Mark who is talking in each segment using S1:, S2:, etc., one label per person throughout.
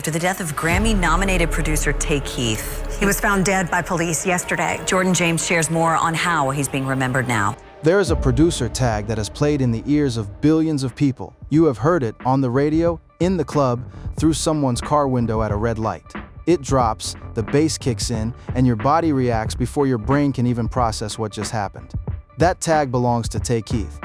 S1: After the death of Grammy-nominated producer Tay Keith.
S2: He was found dead by police yesterday.
S1: Jordan James shares more on how he's being remembered now.
S3: There is a producer tag that has played in the ears of billions of people. You have heard it on the radio, in the club, through someone's car window at a red light. It drops, the bass kicks in, and your body reacts before your brain can even process what just happened. That tag belongs to Tay Keith.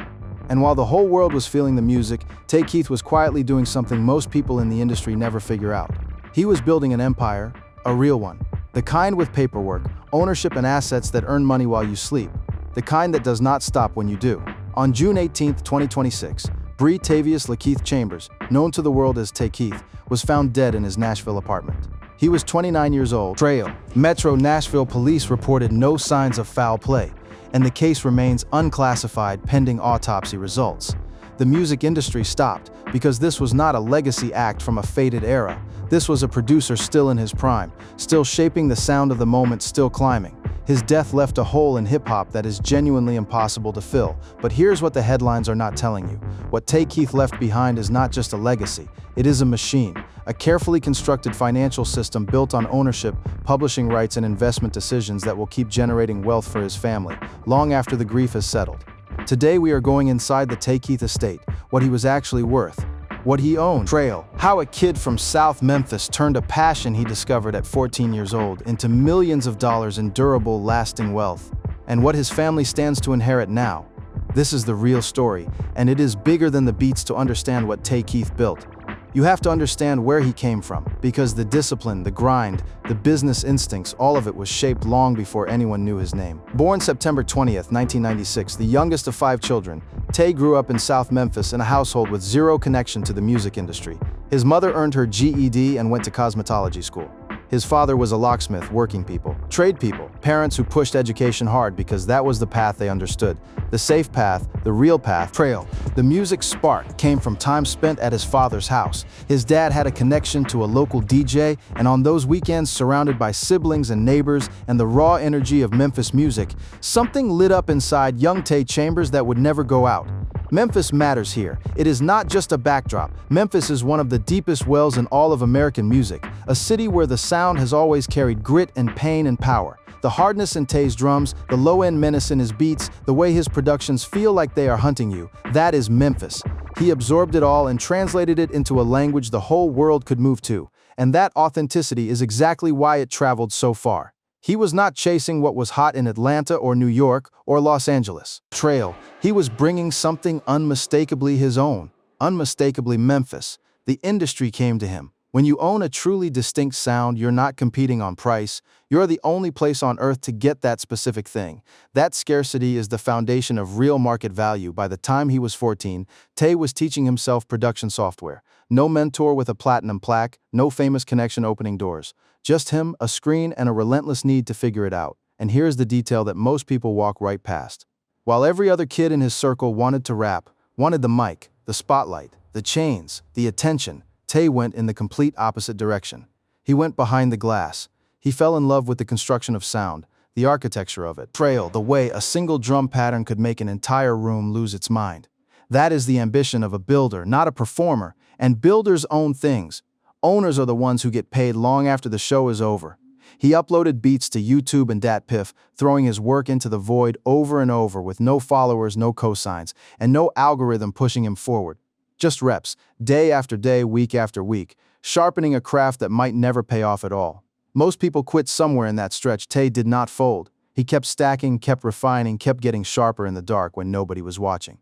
S3: And while the whole world was feeling the music, Tay Keith was quietly doing something most people in the industry never figure out. He was building an empire, a real one. The kind with paperwork, ownership and assets that earn money while you sleep. The kind that does not stop when you do. On June 18, 2026, Bree Tavius Lakeith Chambers, known to the world as Tay Keith, was found dead in his Nashville apartment. He was 29 years old. Trail. Metro Nashville police reported no signs of foul play, and the case remains unclassified pending autopsy results. The music industry stopped because this was not a legacy act from a faded era. This was a producer still in his prime, still shaping the sound of the moment, still climbing. His death left a hole in hip-hop that is genuinely impossible to fill. But here's what the headlines are not telling you. What Tay Keith left behind is not just a legacy, it is a machine. A carefully constructed financial system built on ownership, publishing rights, and investment decisions that will keep generating wealth for his family, long after the grief has settled. Today we are going inside the Tay Keith estate, what he was actually worth, what he owned. Trail. How a kid from South Memphis turned a passion he discovered at 14 years old into millions of dollars in durable, lasting wealth, and what his family stands to inherit now. This is the real story, and it is bigger than the beats to understand what Tay Keith built. You have to understand where he came from, because the discipline, the grind, the business instincts, all of it was shaped long before anyone knew his name. Born September 20th, 1996, the youngest of 5 children, Tay grew up in South Memphis in a household with zero connection to the music industry. His mother earned her GED and went to cosmetology school. His father was a locksmith, working people, trade people, parents who pushed education hard because that was the path they understood. The safe path, the real path. Trail. The music spark came from time spent at his father's house. His dad had a connection to a local DJ, and on those weekends, surrounded by siblings and neighbors and the raw energy of Memphis music, something lit up inside young Tay Chambers that would never go out. Memphis matters here. It is not just a backdrop. Memphis is one of the deepest wells in all of American music, a city where the sound has always carried grit and pain and power. The hardness in Tay's drums, the low-end menace in his beats, the way his productions feel like they are hunting you, that is Memphis. He absorbed it all and translated it into a language the whole world could move to, and that authenticity is exactly why it traveled so far. He was not chasing what was hot in Atlanta or New York or Los Angeles. Trail. He was bringing something unmistakably his own, unmistakably Memphis. The industry came to him. When you own a truly distinct sound, you're not competing on price. You're the only place on earth to get that specific thing. That scarcity is the foundation of real market value. By the time he was 14, Tay was teaching himself production software. No mentor with a platinum plaque, no famous connection opening doors. Just him, a screen, and a relentless need to figure it out. And here's the detail that most people walk right past. While every other kid in his circle wanted to rap, wanted the mic, the spotlight, the chains, the attention, Tay went in the complete opposite direction. He went behind the glass. He fell in love with the construction of sound, the architecture of it. Trail, the way a single drum pattern could make an entire room lose its mind. That is the ambition of a builder, not a performer. And builders own things. Owners are the ones who get paid long after the show is over. He uploaded beats to YouTube and DatPiff, throwing his work into the void over and over with no followers, no cosigns, and no algorithm pushing him forward. Just reps, day after day, week after week, sharpening a craft that might never pay off at all. Most people quit somewhere in that stretch. Tay did not fold. He kept stacking, kept refining, kept getting sharper in the dark when nobody was watching.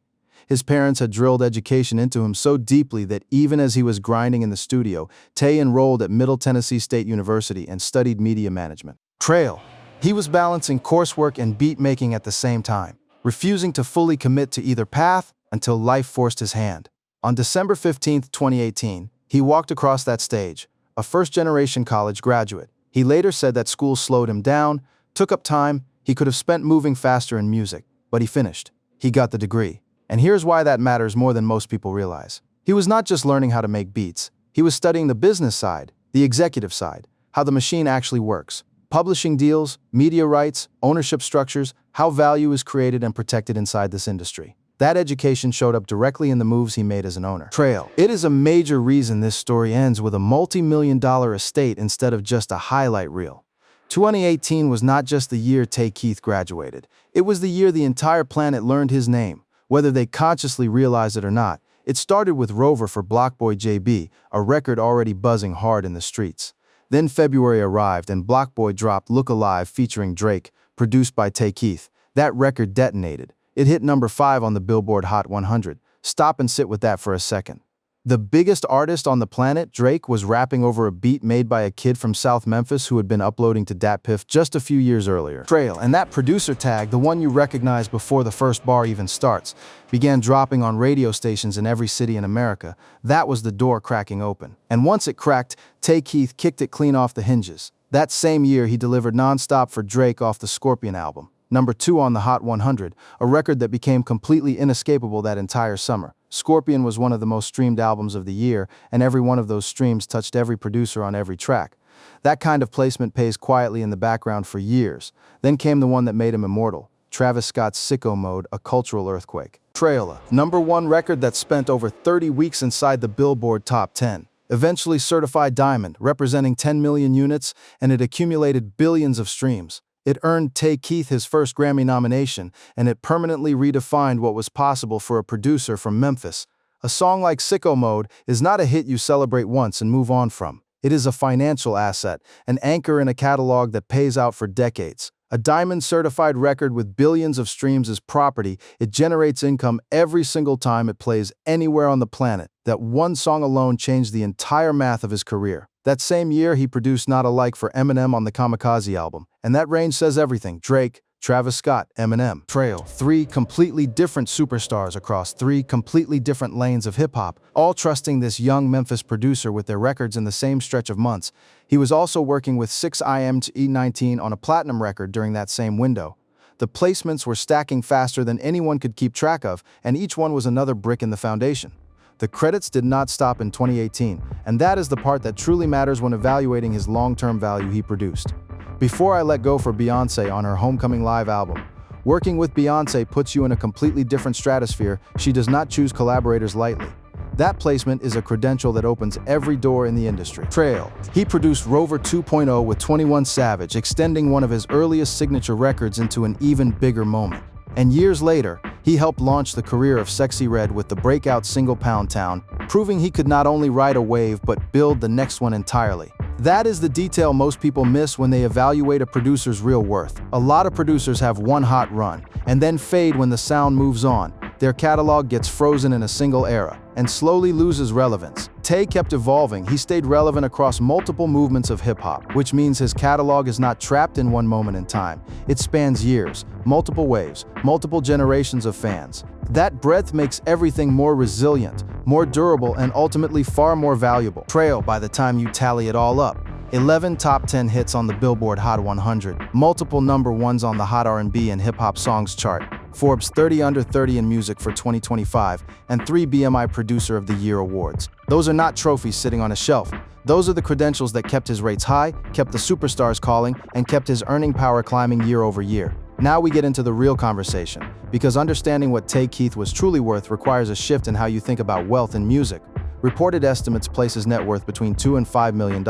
S3: His parents had drilled education into him so deeply that even as he was grinding in the studio, Tay enrolled at Middle Tennessee State University and studied media management. Trail. He was balancing coursework and beat making at the same time, refusing to fully commit to either path until life forced his hand. On December 15, 2018, he walked across that stage, a first-generation college graduate. He later said that school slowed him down, took up time he could have spent moving faster in music, but he finished. He got the degree. And here's why that matters more than most people realize. He was not just learning how to make beats. He was studying the business side, the executive side, how the machine actually works. Publishing deals, media rights, ownership structures, how value is created and protected inside this industry. That education showed up directly in the moves he made as an owner. Trail. It is a major reason this story ends with a multi-million-dollar estate instead of just a highlight reel. 2018 was not just the year Tay Keith graduated. It was the year the entire planet learned his name, whether they consciously realized it or not. It started with Rover for Blockboy JB, a record already buzzing hard in the streets. Then February arrived and Blockboy dropped Look Alive featuring Drake, produced by Tay Keith. That record detonated. It hit number 5 on the Billboard Hot 100. Stop and sit with that for a second. The biggest artist on the planet, Drake, was rapping over a beat made by a kid from South Memphis who had been uploading to DatPiff just a few years earlier. Trail, and that producer tag, the one you recognize before the first bar even starts, began dropping on radio stations in every city in America. That was the door cracking open. And once it cracked, Tay Keith kicked it clean off the hinges. That same year, he delivered Nonstop for Drake off the Scorpion album, number 2 on the Hot 100, a record that became completely inescapable that entire summer. Scorpion was one of the most streamed albums of the year, and every one of those streams touched every producer on every track. That kind of placement pays quietly in the background for years. Then came the one that made him immortal, Travis Scott's Sicko Mode, a cultural earthquake. Trailer, number 1 record that spent over 30 weeks inside the Billboard Top 10. Eventually certified diamond, representing 10 million units, and it accumulated billions of streams. It earned Tay Keith his first Grammy nomination, and it permanently redefined what was possible for a producer from Memphis. A song like Sicko Mode is not a hit you celebrate once and move on from. It is a financial asset, an anchor in a catalog that pays out for decades. A diamond-certified record with billions of streams is property. It generates income every single time it plays anywhere on the planet. That one song alone changed the entire math of his career. That same year, he produced Not Alike for Eminem on the Kamikaze album. And that range says everything. Drake, Travis Scott, Eminem. Trail, 3 completely different superstars across 3 completely different lanes of hip-hop, all trusting this young Memphis producer with their records in the same stretch of months. He was also working with 6IM to E19 on a platinum record during that same window. The placements were stacking faster than anyone could keep track of, and each one was another brick in the foundation. The credits did not stop in 2018, and that is the part that truly matters when evaluating his long-term value he produced. Before I Let Go for Beyoncé on her Homecoming Live album, working with Beyoncé puts you in a completely different stratosphere. She does not choose collaborators lightly. That placement is a credential that opens every door in the industry. Trail. He produced Rover 2.0 with 21 Savage, extending one of his earliest signature records into an even bigger moment. And years later, he helped launch the career of Sexy Red with the breakout single Pound Town, proving he could not only ride a wave but build the next one entirely. That is the detail most people miss when they evaluate a producer's real worth. A lot of producers have one hot run, and then fade when the sound moves on. Their catalog gets frozen in a single era, and slowly loses relevance. Tay kept evolving. He stayed relevant across multiple movements of hip-hop, which means his catalog is not trapped in one moment in time. It spans years, multiple waves, multiple generations of fans. That breadth makes everything more resilient, more durable, and ultimately far more valuable. Trail, by the time you tally it all up, 11 top 10 hits on the Billboard Hot 100, multiple number 1s on the Hot R&B and Hip-Hop Songs chart, Forbes 30 Under 30 in Music for 2025, and 3 BMI Producer of the Year awards. Those are not trophies sitting on a shelf. Those are the credentials that kept his rates high, kept the superstars calling, and kept his earning power climbing year over year. Now we get into the real conversation, because understanding what Tay Keith was truly worth requires a shift in how you think about wealth in music. Reported estimates place his net worth between $2 and $5 million,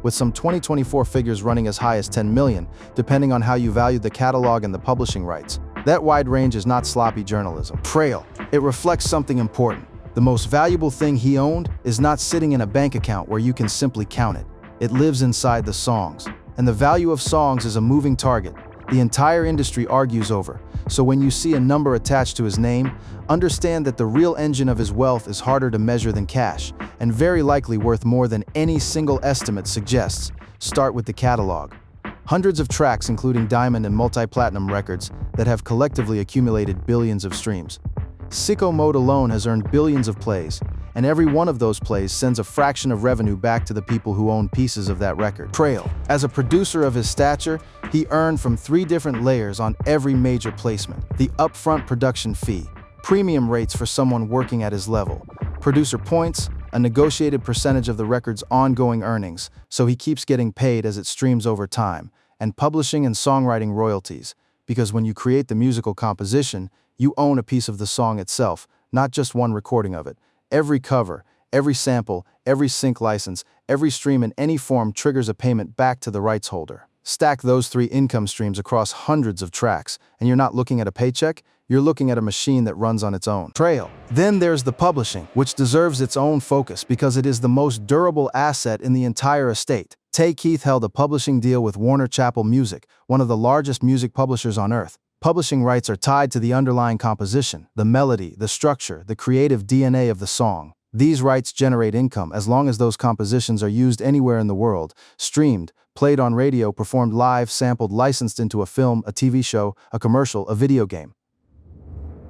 S3: with some 2024 figures running as high as $10 million, depending on how you value the catalog and the publishing rights. That wide range is not sloppy journalism. Trail. It reflects something important. The most valuable thing he owned is not sitting in a bank account where you can simply count it. It lives inside the songs. And the value of songs is a moving target the entire industry argues over. So when you see a number attached to his name, understand that the real engine of his wealth is harder to measure than cash, and very likely worth more than any single estimate suggests. Start with the catalog. Hundreds of tracks, including diamond and multi-platinum records, that have collectively accumulated billions of streams. Sicko Mode alone has earned billions of plays, and every one of those plays sends a fraction of revenue back to the people who own pieces of that record. Trail. As a producer of his stature, he earned from 3 different layers on every major placement. The upfront production fee, premium rates for someone working at his level, producer points, a negotiated percentage of the record's ongoing earnings, so he keeps getting paid as it streams over time, and publishing and songwriting royalties, because when you create the musical composition, You own a piece of the song itself, not just one recording of it. Every cover, every sample, every sync license, every stream in any form triggers a payment back to the rights holder. Stack those 3 income streams across hundreds of tracks, and you're not looking at a paycheck, you're looking at a machine that runs on its own. Trail. Then there's the publishing, which deserves its own focus because it is the most durable asset in the entire estate. Tay Keith held a publishing deal with Warner Chappell Music, one of the largest music publishers on earth. Publishing rights are tied to the underlying composition, the melody, the structure, the creative DNA of the song. These rights generate income as long as those compositions are used anywhere in the world, streamed, played on radio, performed live, sampled, licensed into a film, a TV show, a commercial, a video game.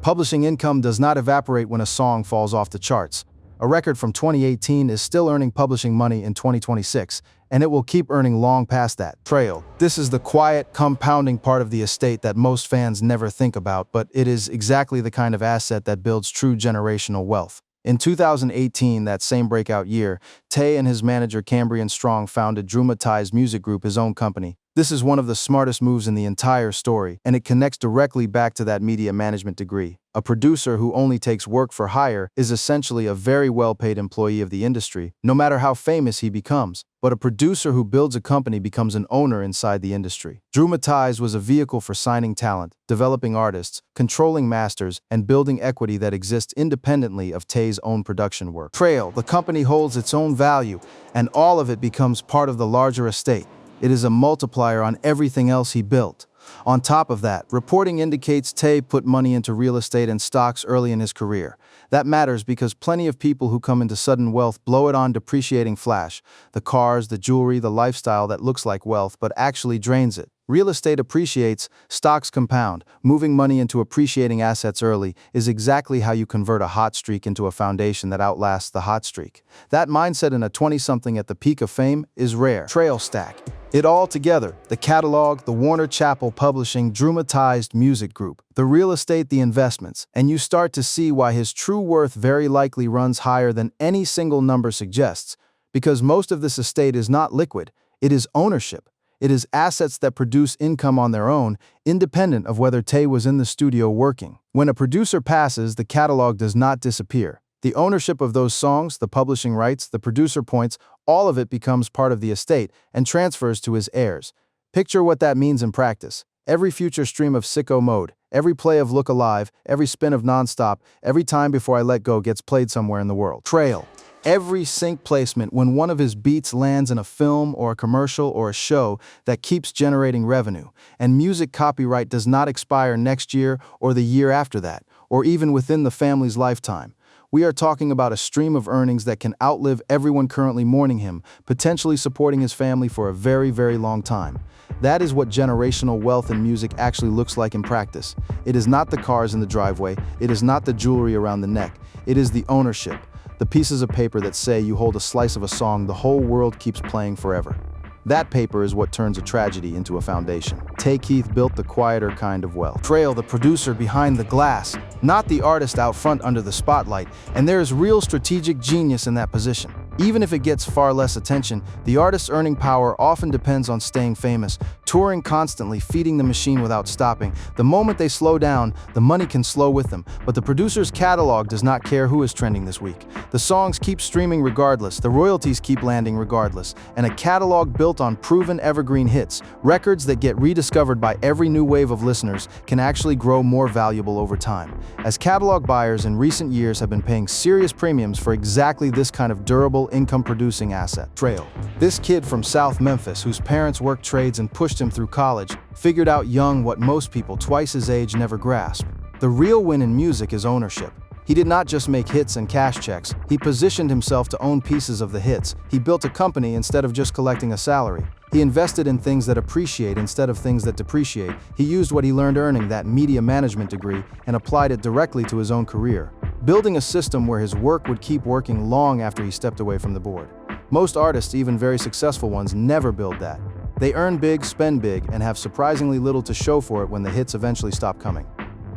S3: Publishing income does not evaporate when a song falls off the charts. A record from 2018 is still earning publishing money in 2026, and it will keep earning long past that. Trail. This is the quiet, compounding part of the estate that most fans never think about, but it is exactly the kind of asset that builds true generational wealth. In 2018, that same breakout year, Tay and his manager Cambrian Strong founded Dramatized Music Group, his own company. This is one of the smartest moves in the entire story, and it connects directly back to that media management degree. A producer who only takes work for hire is essentially a very well-paid employee of the industry, no matter how famous he becomes. But a producer who builds a company becomes an owner inside the industry. Dramatized was a vehicle for signing talent, developing artists, controlling masters, and building equity that exists independently of Tay's own production work. Trail. The company holds its own value, and all of it becomes part of the larger estate. It is a multiplier on everything else he built. On top of that, reporting indicates Tay put money into real estate and stocks early in his career. That matters because plenty of people who come into sudden wealth blow it on depreciating flash, the cars, the jewelry, the lifestyle that looks like wealth but actually drains it. Real estate appreciates, stocks compound. Moving money into appreciating assets early is exactly how you convert a hot streak into a foundation that outlasts the hot streak. That mindset in a 20-something at the peak of fame is rare. Trail stack. It all together, the catalog, the Warner Chappell Publishing, Dramatized Music Group, the real estate, the investments, and you start to see why his true worth very likely runs higher than any single number suggests, because most of this estate is not liquid, it is ownership. It is assets that produce income on their own, independent of whether Tay was in the studio working. When a producer passes, the catalog does not disappear. The ownership of those songs, the publishing rights, the producer points, all of it becomes part of the estate and transfers to his heirs. Picture what that means in practice. Every future stream of Sicko Mode, every play of Look Alive, every spin of Nonstop, every Time Before I Let Go gets played somewhere in the world. Trail. Every sync placement when one of his beats lands in a film or a commercial or a show that keeps generating revenue. And music copyright does not expire next year or the year after that, or even within the family's lifetime. We are talking about a stream of earnings that can outlive everyone currently mourning him, potentially supporting his family for a very, very long time. That is what generational wealth in music actually looks like in practice. It is not the cars in the driveway, it is not the jewelry around the neck, it is the ownership. The pieces of paper that say you hold a slice of a song the whole world keeps playing forever. That paper is what turns a tragedy into a foundation. Tay Keith built the quieter kind of wealth. Trail, the producer behind the glass, not the artist out front under the spotlight, and there is real strategic genius in that position. Even if it gets far less attention, the artist's earning power often depends on staying famous, touring constantly, feeding the machine without stopping. The moment they slow down, the money can slow with them, but the producer's catalog does not care who is trending this week. The songs keep streaming regardless, the royalties keep landing regardless, and a catalog built on proven evergreen hits, records that get rediscovered by every new wave of listeners, can actually grow more valuable over time. As catalog buyers in recent years have been paying serious premiums for exactly this kind of durable, income-producing asset. Trail. This kid from South Memphis, whose parents worked trades and pushed him through college, figured out young what most people twice his age never grasp. The real win in music is ownership. He did not just make hits and cash checks, he positioned himself to own pieces of the hits. He built a company instead of just collecting a salary. He invested in things that appreciate instead of things that depreciate. He used what he learned earning that media management degree and applied it directly to his own career, building a system where his work would keep working long after he stepped away from the board. Most artists, even very successful ones, never build that. They earn big, spend big, and have surprisingly little to show for it when the hits eventually stop coming.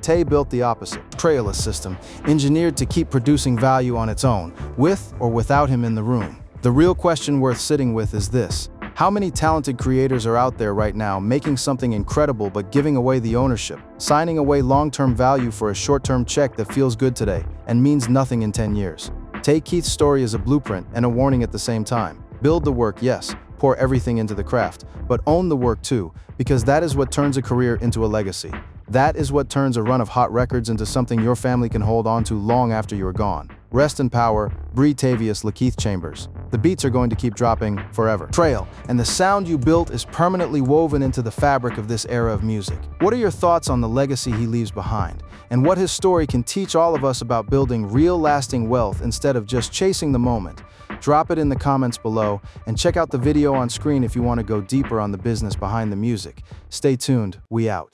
S3: Tay built the opposite. Trailless system, engineered to keep producing value on its own, with or without him in the room. The real question worth sitting with is this: How many talented creators are out there right now making something incredible but giving away the ownership, signing away long-term value for a short-term check that feels good today and means nothing in 10 years? Take Keith's story as a blueprint and a warning at the same time. Build the work, yes, pour everything into the craft, but own the work too, because that is what turns a career into a legacy. That is what turns a run of hot records into something your family can hold on to long after you're gone. Rest in power, Breatavius Lakeith Chambers. The beats are going to keep dropping forever. Trail, and the sound you built is permanently woven into the fabric of this era of music. What are your thoughts on the legacy he leaves behind, and what his story can teach all of us about building real lasting wealth instead of just chasing the moment? Drop it in the comments below, and check out the video on screen if you want to go deeper on the business behind the music. Stay tuned, we out.